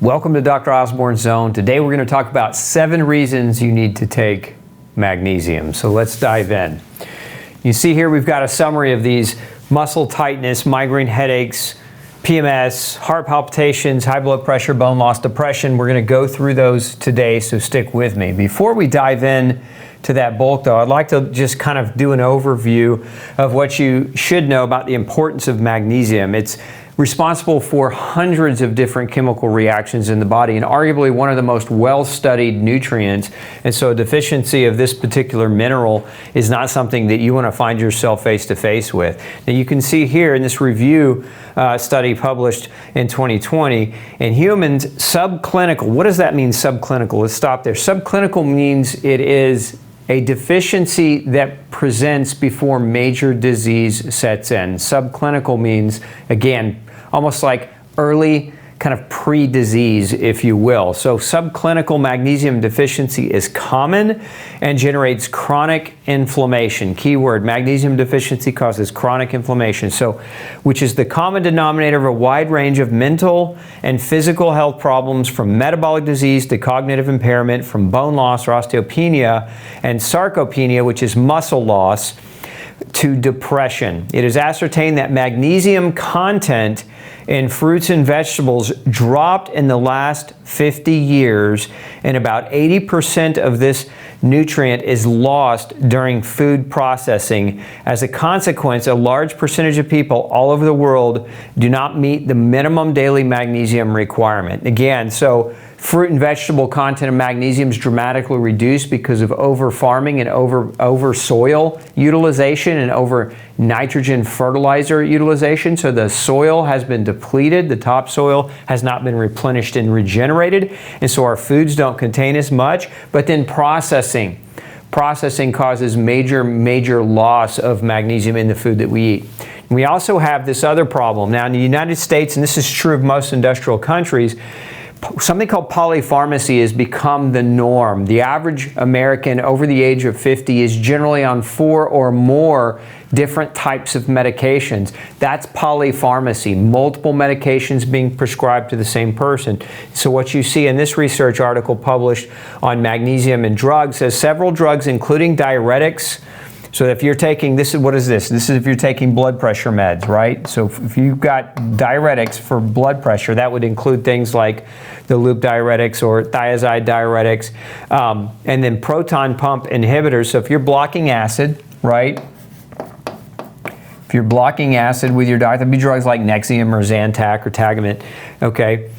Welcome to Dr. Osborne's Zone. Today we're going to talk about 7 reasons you need to take magnesium. So let's dive in. You see here we've got a summary of these: muscle tightness, migraine headaches, PMS, heart palpitations, high blood pressure, bone loss, depression. We're going to go through those today, so stick with me. Before we dive in to that bulk though, I'd like to just kind of do an overview of what you should know about the importance of magnesium. It's responsible for hundreds of different chemical reactions in the body and arguably one of the most well-studied nutrients. And so a deficiency of this particular mineral is not something that you want to find yourself face-to-face with. Now you can see here in this review study published in 2020, in humans, subclinical. What does that mean, subclinical? Let's stop there. Subclinical means it is a deficiency that presents before major disease sets in. Subclinical means, again, almost like early kind of pre-disease, if you will. So subclinical magnesium deficiency is common and generates chronic inflammation. Keyword, magnesium deficiency causes chronic inflammation. So, which is the common denominator of a wide range of mental and physical health problems, from metabolic disease to cognitive impairment, from bone loss or osteopenia and sarcopenia, which is muscle loss, to depression. It is ascertained that magnesium content in fruits and vegetables dropped in the last 50 years, and about 80% of this nutrient is lost during food processing. As a consequence, a large percentage of people all over the world do not meet the minimum daily magnesium requirement. Again, so fruit and vegetable content of magnesium is dramatically reduced because of over farming and over soil utilization and over nitrogen fertilizer utilization. So the soil has been depleted, the topsoil has not been replenished and regenerated, and so our foods don't contain as much. But then processing causes major loss of magnesium in the food that we eat. We also have this other problem. Now in the United States, and this is true of most industrial countries, something called polypharmacy has become the norm. The average American over the age of 50 is generally on 4 or more different types of medications. That's polypharmacy, multiple medications being prescribed to the same person. So what you see in this research article published on magnesium and drugs says several drugs, including diuretics. So if you're taking, what is this? This is if you're taking blood pressure meds, right? So if you've got diuretics for blood pressure, that would include things like the loop diuretics or thiazide diuretics, and then proton pump inhibitors. So if you're blocking acid, right? If you're blocking acid with your diet, that'd be drugs like Nexium or Zantac or Tagamet, okay?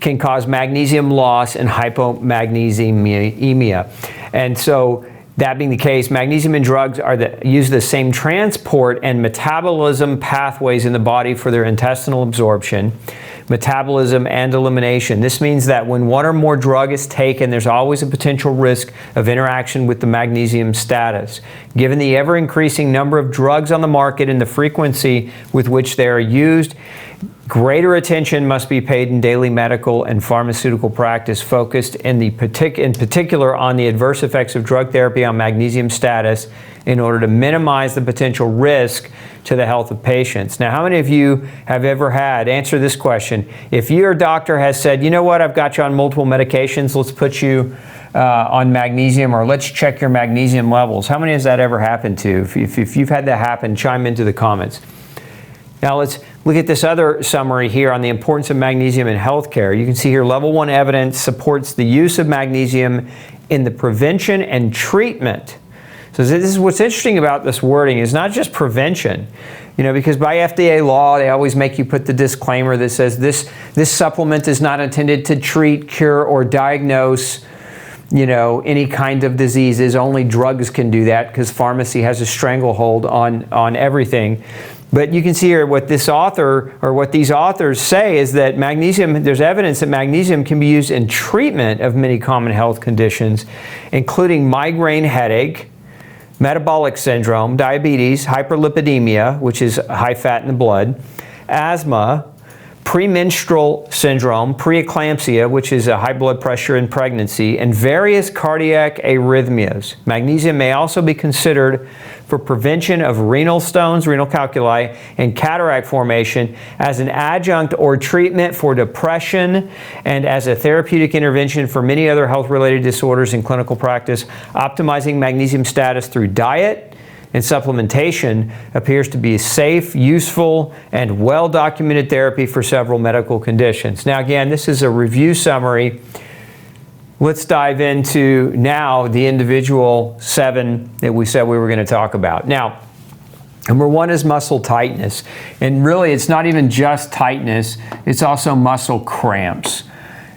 Can cause magnesium loss and hypomagnesemia. And so that being the case, magnesium and drugs use the same transport and metabolism pathways in the body for their intestinal absorption, metabolism, and elimination. This means that when one or more drug is taken, there's always a potential risk of interaction with the magnesium status. Given the ever-increasing number of drugs on the market and the frequency with which they are used, greater attention must be paid in daily medical and pharmaceutical practice, focused in particular on the adverse effects of drug therapy on magnesium status in order to minimize the potential risk to the health of patients. Now, how many of you have ever answer this question, if your doctor has said, you know what, I've got you on multiple medications, let's put you on magnesium, or let's check your magnesium levels. How many has that ever happened to? If you've had that happen, chime into the comments. Now let's look at this other summary here on the importance of magnesium in healthcare. You can see here level 1 evidence supports the use of magnesium in the prevention and treatment. So this is what's interesting about this wording, is not just prevention. You know, because by FDA law, they always make you put the disclaimer that says this supplement is not intended to treat, cure, or diagnose, you know, any kind of diseases. Only drugs can do that because pharmacy has a stranglehold on everything. But you can see here what this author, or what these authors say, is that magnesium, there's evidence that magnesium can be used in treatment of many common health conditions, including migraine headache, metabolic syndrome, diabetes, hyperlipidemia, which is high fat in the blood, asthma, premenstrual syndrome, preeclampsia, which is a high blood pressure in pregnancy, and various cardiac arrhythmias. Magnesium may also be considered for prevention of renal stones, renal calculi, and cataract formation as an adjunct or treatment for depression and as a therapeutic intervention for many other health-related disorders in clinical practice. Optimizing magnesium status through diet and supplementation appears to be a safe, useful, and well-documented therapy for several medical conditions. Now again, this is a review summary. Let's dive into now the individual 7 that we said we were going to talk about. Now, number 1 is muscle tightness. And really, it's not even just tightness, it's also muscle cramps.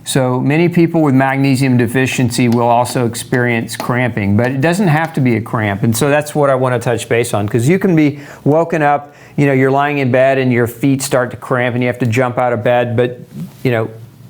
So many people with magnesium deficiency will also experience cramping, but it doesn't have to be a cramp. And so that's what I want to touch base on, because you can be woken up, you're lying in bed and your feet start to cramp and you have to jump out of bed, but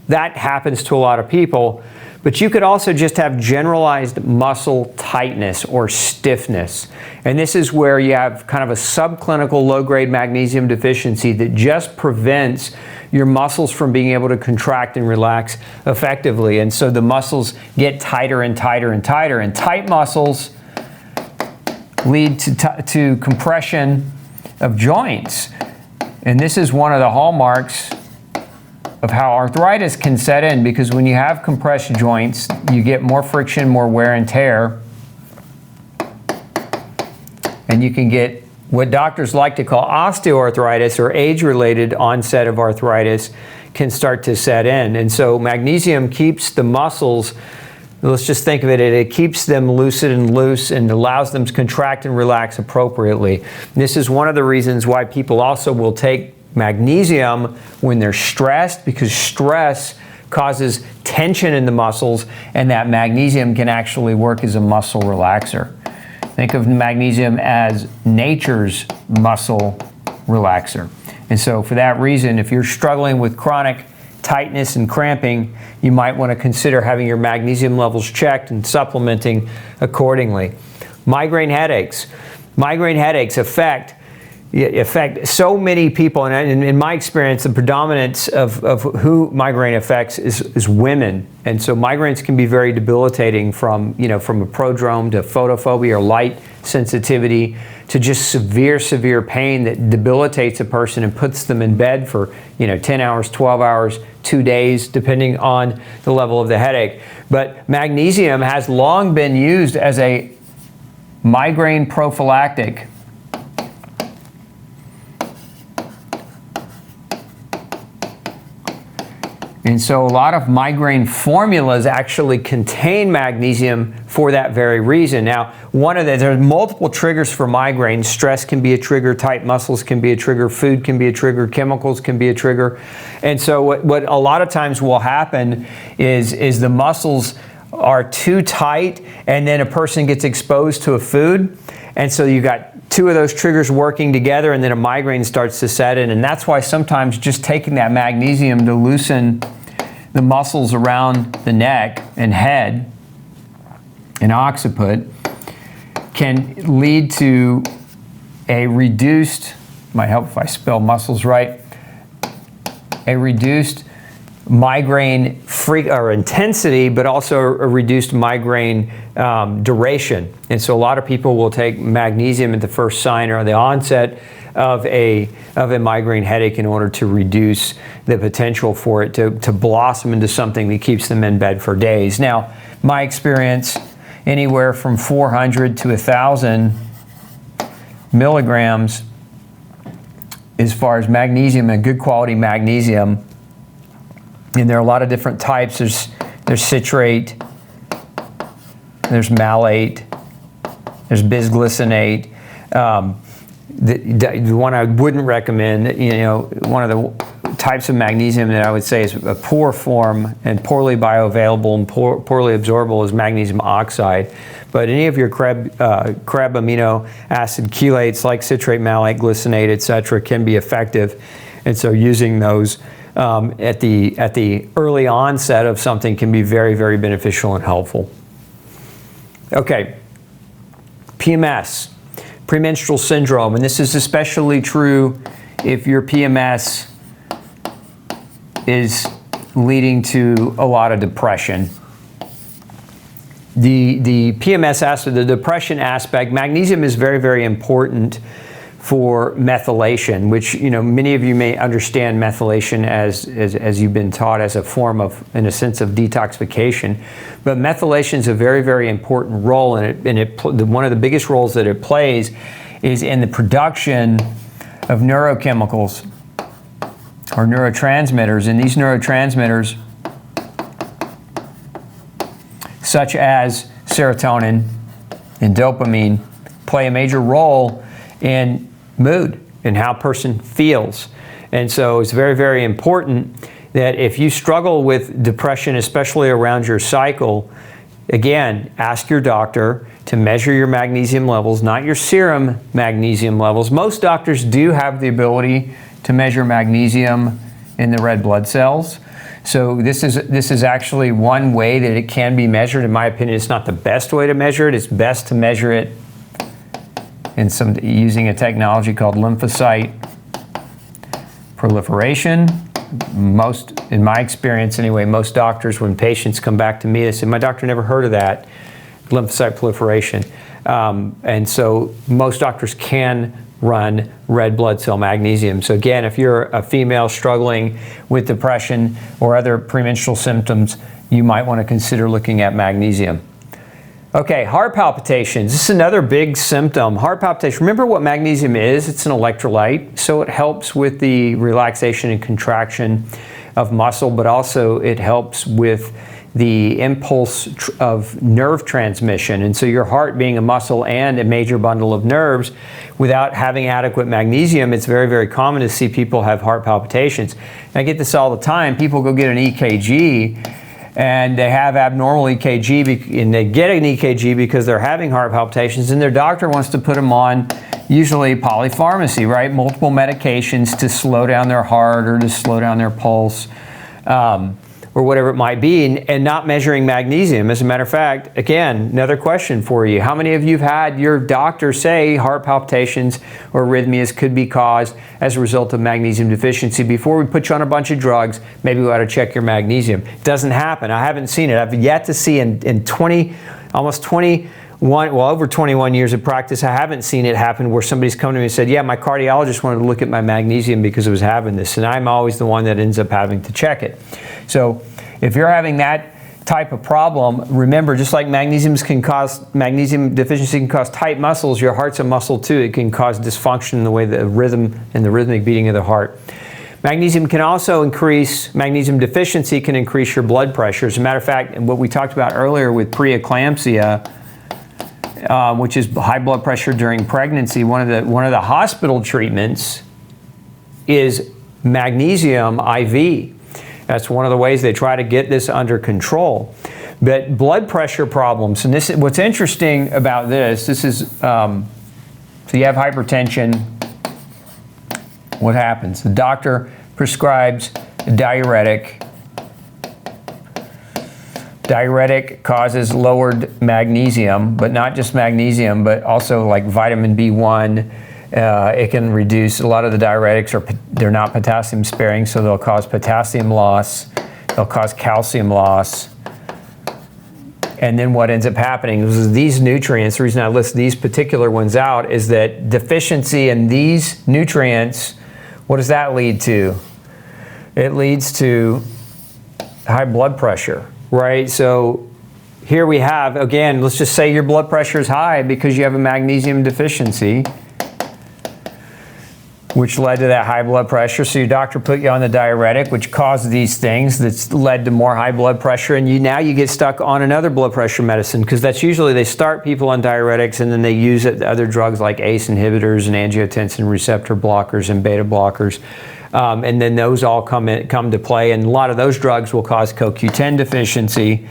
that happens to a lot of people. But you could also just have generalized muscle tightness or stiffness. And this is where you have kind of a subclinical low-grade magnesium deficiency that just prevents your muscles from being able to contract and relax effectively. And so the muscles get tighter and tighter and tighter. And tight muscles lead to compression of joints. And this is one of the hallmarks of how arthritis can set in, because when you have compressed joints, you get more friction, more wear and tear, and you can get what doctors like to call osteoarthritis, or age-related onset of arthritis can start to set in. And so magnesium keeps the muscles, let's just think of it, it keeps them lucid and loose and allows them to contract and relax appropriately. This is one of the reasons why people also will take magnesium when they're stressed, because stress causes tension in the muscles, and that magnesium can actually work as a muscle relaxer. Think of magnesium as nature's muscle relaxer. And so for that reason, if you're struggling with chronic tightness and cramping, you might want to consider having your magnesium levels checked and supplementing accordingly. Migraine headaches. Migraine headaches affect so many people, and in my experience, the predominance of who migraine affects is women. And so migraines can be very debilitating from a prodrome to photophobia or light sensitivity to just severe pain that debilitates a person and puts them in bed for 10 hours, 12 hours, 2 days, depending on the level of the headache. But magnesium has long been used as a migraine prophylactic. And so a lot of migraine formulas actually contain magnesium for that very reason. Now, there's multiple triggers for migraine. Stress can be a trigger, tight muscles can be a trigger, food can be a trigger, chemicals can be a trigger. And so what a lot of times will happen is the muscles are too tight, and then a person gets exposed to a food. And so you got 2 of those triggers working together, and then a migraine starts to set in. And that's why sometimes just taking that magnesium to loosen the muscles around the neck and head and occiput can lead to a reduced, might help if I spell muscles right, a reduced migraine intensity, but also a reduced migraine duration. And so a lot of people will take magnesium at the first sign or the onset of a migraine headache in order to reduce the potential for it to blossom into something that keeps them in bed for days. Now, my experience, anywhere from 400 to 1,000 milligrams as far as magnesium, and good quality magnesium. And there are a lot of different types. There's citrate, there's malate, there's bisglycinate. The one I wouldn't recommend, one of the types of magnesium that I would say is a poor form and poorly bioavailable and poorly absorbable is magnesium oxide. But any of your crab amino acid chelates like citrate, malate, glycinate, etc., can be effective. And so using those at the early onset of something can be very, very beneficial and helpful. Okay, PMS, premenstrual syndrome, and this is especially true if your PMS is leading to a lot of depression. The PMS aspect, the depression aspect, magnesium is very, very important for methylation, which, you know, many of you may understand methylation as you've been taught as a form of, in a sense, of detoxification. But methylation is a very, very important role, one of the biggest roles that it plays is in the production of neurochemicals or neurotransmitters. And these neurotransmitters, such as serotonin and dopamine, play a major role in mood and how a person feels. And so it's very, very important that if you struggle with depression, especially around your cycle, again, ask your doctor to measure your magnesium levels, not your serum magnesium levels. Most doctors do have the ability to measure magnesium in the red blood cells. So this is actually one way that it can be measured. In my opinion, it's not the best way to measure it. It's best to measure it using a technology called lymphocyte proliferation. In my experience anyway, most doctors, when patients come back to me, they say, my doctor never heard of that, lymphocyte proliferation. And so most doctors can run red blood cell magnesium. So again, if you're a female struggling with depression or other premenstrual symptoms, you might want to consider looking at magnesium. Okay, heart palpitations. This is another big symptom. Heart palpitation. Remember what magnesium is? It's an electrolyte. So it helps with the relaxation and contraction of muscle, but also it helps with the impulse of nerve transmission. And so your heart being a muscle and a major bundle of nerves, without having adequate magnesium, it's very, very common to see people have heart palpitations. And I get this all the time. People go get an EKG and they have abnormal EKG, and they get an EKG because they're having heart palpitations, and their doctor wants to put them on usually polypharmacy, right? Multiple medications to slow down their heart or to slow down their pulse, or whatever it might be, and not measuring magnesium. As a matter of fact, again, another question for you. How many of you have had your doctor say heart palpitations or arrhythmias could be caused as a result of magnesium deficiency? Before we put you on a bunch of drugs, maybe we ought to check your magnesium. It doesn't happen. I haven't seen it. I've yet to see in almost 21, well, over 21 years of practice, I haven't seen it happen where somebody's come to me and said, yeah, my cardiologist wanted to look at my magnesium because it was having this, and I'm always the one that ends up having to check it. So if you're having that type of problem, remember, just like magnesium deficiency can cause tight muscles, your heart's a muscle too. It can cause dysfunction in the way the rhythm and the rhythmic beating of the heart. Magnesium deficiency can increase your blood pressure. As a matter of fact, what we talked about earlier with preeclampsia, which is high blood pressure during pregnancy, one of the hospital treatments is magnesium IV. That's one of the ways they try to get this under control. But blood pressure problems, and what's interesting about this is, so you have hypertension. What happens? The doctor prescribes a diuretic. Diuretic causes lowered magnesium, but not just magnesium, but also like vitamin B1. It can reduce, a lot of the diuretics they're not potassium sparing, so they'll cause potassium loss, they'll cause calcium loss. And then what ends up happening is these nutrients, the reason I list these particular ones out is that deficiency in these nutrients, what does that lead to? It leads to high blood pressure, right? So here we have, again, let's just say your blood pressure is high because you have a magnesium deficiency, which led to that high blood pressure. So your doctor put you on the diuretic, which caused these things that's led to more high blood pressure, and now you get stuck on another blood pressure medicine, because that's usually, they start people on diuretics and then they use other drugs like ACE inhibitors and angiotensin receptor blockers and beta blockers. And then those all come to play, and a lot of those drugs will cause CoQ10 deficiency.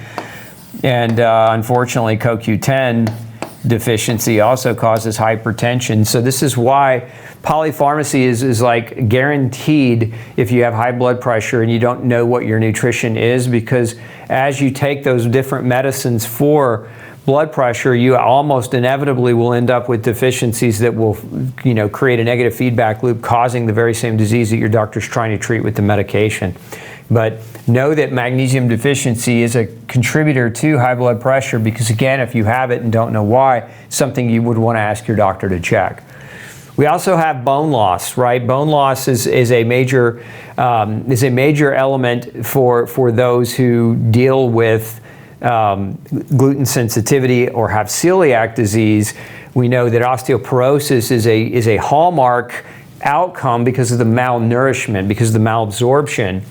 And unfortunately, CoQ10 deficiency also causes hypertension. So this is why polypharmacy is like guaranteed if you have high blood pressure and you don't know what your nutrition is, because as you take those different medicines for blood pressure, you almost inevitably will end up with deficiencies that will, create a negative feedback loop, causing the very same disease that your doctor's trying to treat with the medication. But know that magnesium deficiency is a contributor to high blood pressure because, again, if you have it and don't know why, something you would want to ask your doctor to check. We also have bone loss, right? Bone loss is a major element for those who deal with gluten sensitivity or have celiac disease. We know that osteoporosis is a hallmark outcome because of the malnourishment, because of the malabsorption.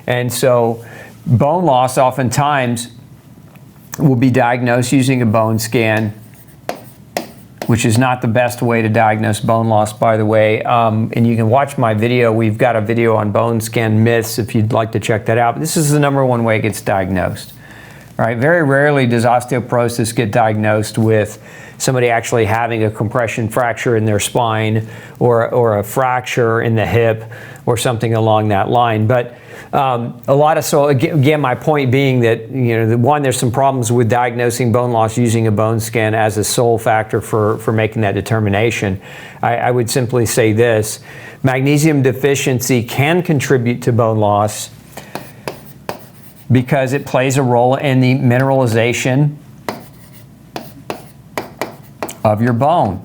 And so bone loss oftentimes will be diagnosed using a bone scan, which is not the best way to diagnose bone loss, by the way. And you can watch my video. We've got a video on bone scan myths if you'd like to check that out. But this is the number one way it gets diagnosed. All right, very rarely does osteoporosis get diagnosed with somebody actually having a compression fracture in their spine or a fracture in the hip or something along that line. But so again, my point being that, one, there's some problems with diagnosing bone loss using a bone scan as a sole factor for making that determination. I would simply say this: magnesium deficiency can contribute to bone loss because it plays a role in the mineralization of your bone.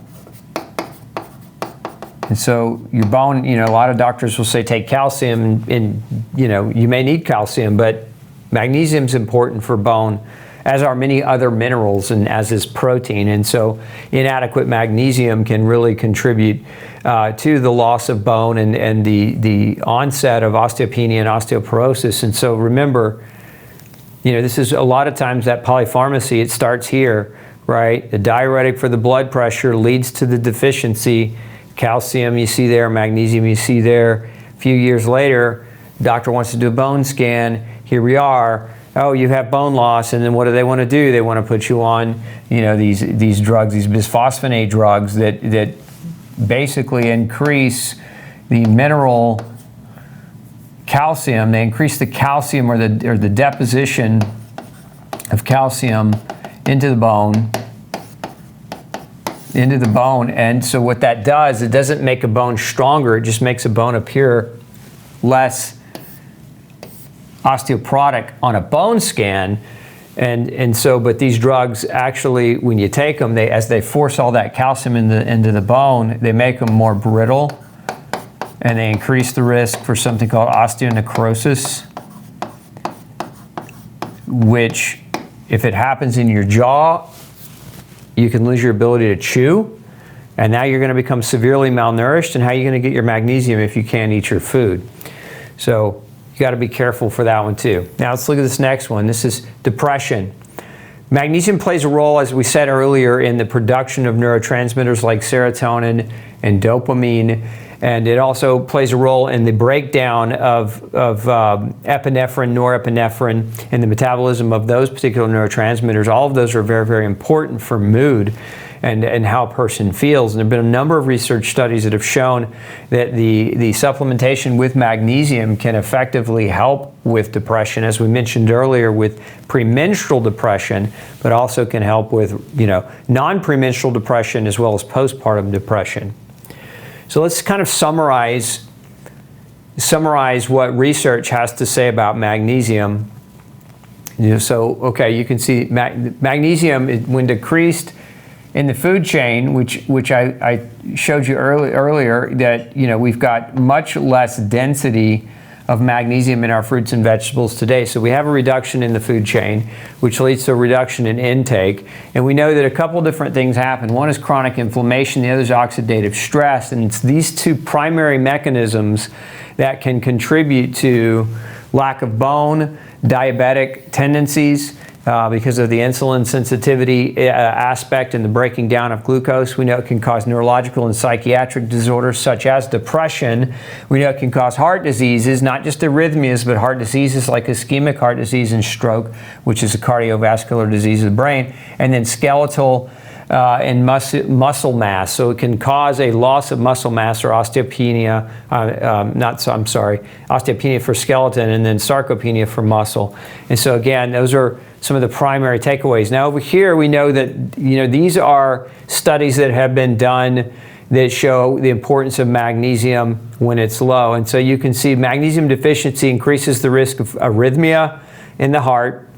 And so your bone, a lot of doctors will say take calcium, and you may need calcium, but magnesium is important for bone, as are many other minerals and as is protein. And so inadequate magnesium can really contribute to the loss of bone and the onset of osteopenia and osteoporosis. And so remember, this is a lot of times that polypharmacy, it starts here, right? The diuretic for the blood pressure leads to the deficiency. Calcium you see there, magnesium you see there. A few years later, doctor wants to do a bone scan. Here we are. Oh, you have bone loss, and then what do they want to do? They want to put you on, these drugs, these bisphosphonate drugs that basically increase the mineral calcium. They increase the calcium or the deposition of calcium into the bone. And so what that does, it doesn't make a bone stronger, it just makes a bone appear less osteoporotic on a bone scan. And so, but these drugs actually, when you take them, as they force all that calcium into the bone, they make them more brittle, and they increase the risk for something called osteonecrosis, which, if it happens in your jaw, you can lose your ability to chew, and now you're going to become severely malnourished. And how are you going to get your magnesium if you can't eat your food? So you got to be careful for that one too. Now let's look at this next one. This is depression. Magnesium plays a role, as we said earlier, in the production of neurotransmitters like serotonin and dopamine. And it also plays a role in the breakdown of epinephrine, norepinephrine, and the metabolism of those particular neurotransmitters. All of those are very, very important for mood and how a person feels. And there have been a number of research studies that have shown that the supplementation with magnesium can effectively help with depression, as we mentioned earlier, with premenstrual depression, but also can help with non-premenstrual depression as well as postpartum depression. So let's kind of summarize what research has to say about magnesium. Okay, you can see magnesium, when decreased in the food chain, which I showed you earlier, that we've got much less density of magnesium in our fruits and vegetables today. So we have a reduction in the food chain, which leads to a reduction in intake. And we know that a couple different things happen. One is chronic inflammation, the other is oxidative stress. And it's these two primary mechanisms that can contribute to lack of bone, diabetic tendencies, because of the insulin sensitivity aspect and the breaking down of glucose. We know it can cause neurological and psychiatric disorders such as depression. We know it can cause heart diseases, not just arrhythmias, but heart diseases like ischemic heart disease and stroke, which is a cardiovascular disease of the brain, and then skeletal and muscle mass. So it can cause a loss of muscle mass or osteopenia, osteopenia for skeleton, and then sarcopenia for muscle. And so again, those are some of the primary takeaways. Now over here, we know that these are studies that have been done that show the importance of magnesium when it's low. And so you can see magnesium deficiency increases the risk of arrhythmia in the heart.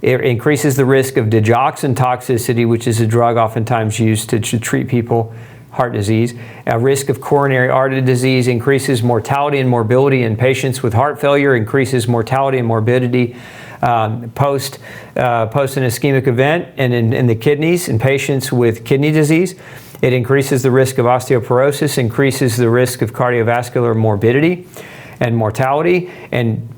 It increases the risk of digoxin toxicity, which is a drug oftentimes used to treat people heart disease. A risk of coronary artery disease, increases mortality and morbidity in patients with heart failure, increases mortality and morbidity post an ischemic event, and in the kidneys in patients with kidney disease. It increases the risk of osteoporosis, increases the risk of cardiovascular morbidity and mortality, and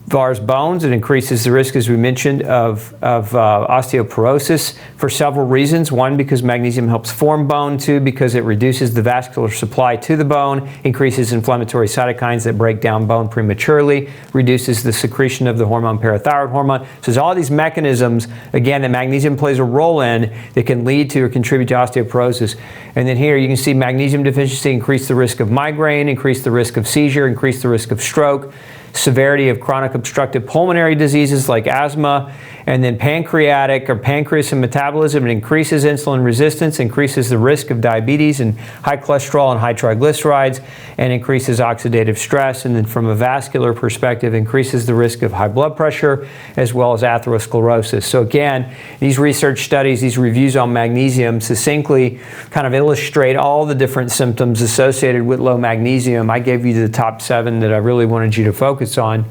as far as bones, it increases the risk, as we mentioned, of osteoporosis for several reasons. One, because magnesium helps form bone. Two, because it reduces the vascular supply to the bone, increases inflammatory cytokines that break down bone prematurely, reduces the secretion of the hormone parathyroid hormone. So there's all these mechanisms, again, that magnesium plays a role in that can lead to or contribute to osteoporosis. And then here you can see magnesium deficiency increase the risk of migraine, increase the risk of seizure, increase the risk of stroke, severity of chronic obstructive pulmonary diseases like asthma, and then pancreatic or pancreas and metabolism. It increases insulin resistance, increases the risk of diabetes and high cholesterol and high triglycerides, and increases oxidative stress. And then from a vascular perspective, increases the risk of high blood pressure as well as atherosclerosis. So again, these research studies, these reviews on magnesium succinctly kind of illustrate all the different symptoms associated with low magnesium. I gave you the top 7 that I really wanted you to focus on.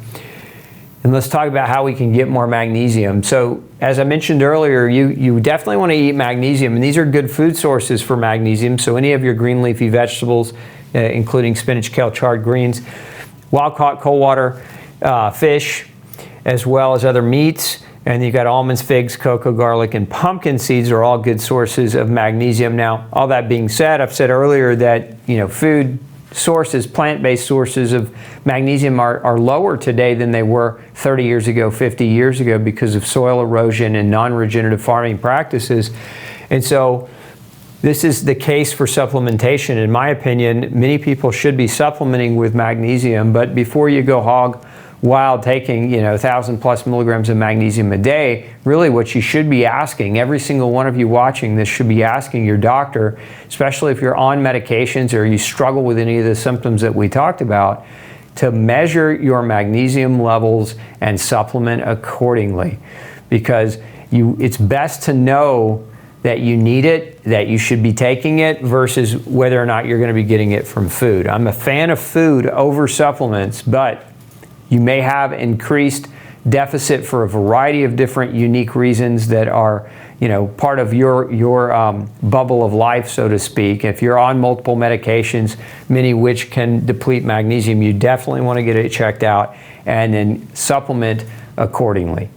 And let's talk about how we can get more magnesium. So as I mentioned earlier, you definitely want to eat magnesium, and these are good food sources for magnesium. So any of your green leafy vegetables, including spinach, kale, chard greens, wild-caught cold water fish, as well as other meats. And you've got almonds, figs, cocoa, garlic, and pumpkin seeds are all good sources of magnesium. Now, all that being said, I've said earlier that food sources, plant-based sources of magnesium are lower today than they were 30 years ago, 50 years ago because of soil erosion and non-regenerative farming practices. And so this is the case for supplementation. In my opinion, many people should be supplementing with magnesium, but before you go hog wild taking 1,000+ milligrams of magnesium a day, really what you should be asking, every single one of you watching this should be asking your doctor, especially if you're on medications or you struggle with any of the symptoms that we talked about, to measure your magnesium levels and supplement accordingly. Because it's best to know that you need it, that you should be taking it, versus whether or not you're going to be getting it from food. I'm a fan of food over supplements, but you may have increased deficit for a variety of different unique reasons that are, part of your bubble of life, so to speak. If you're on multiple medications, many which can deplete magnesium, you definitely want to get it checked out and then supplement accordingly.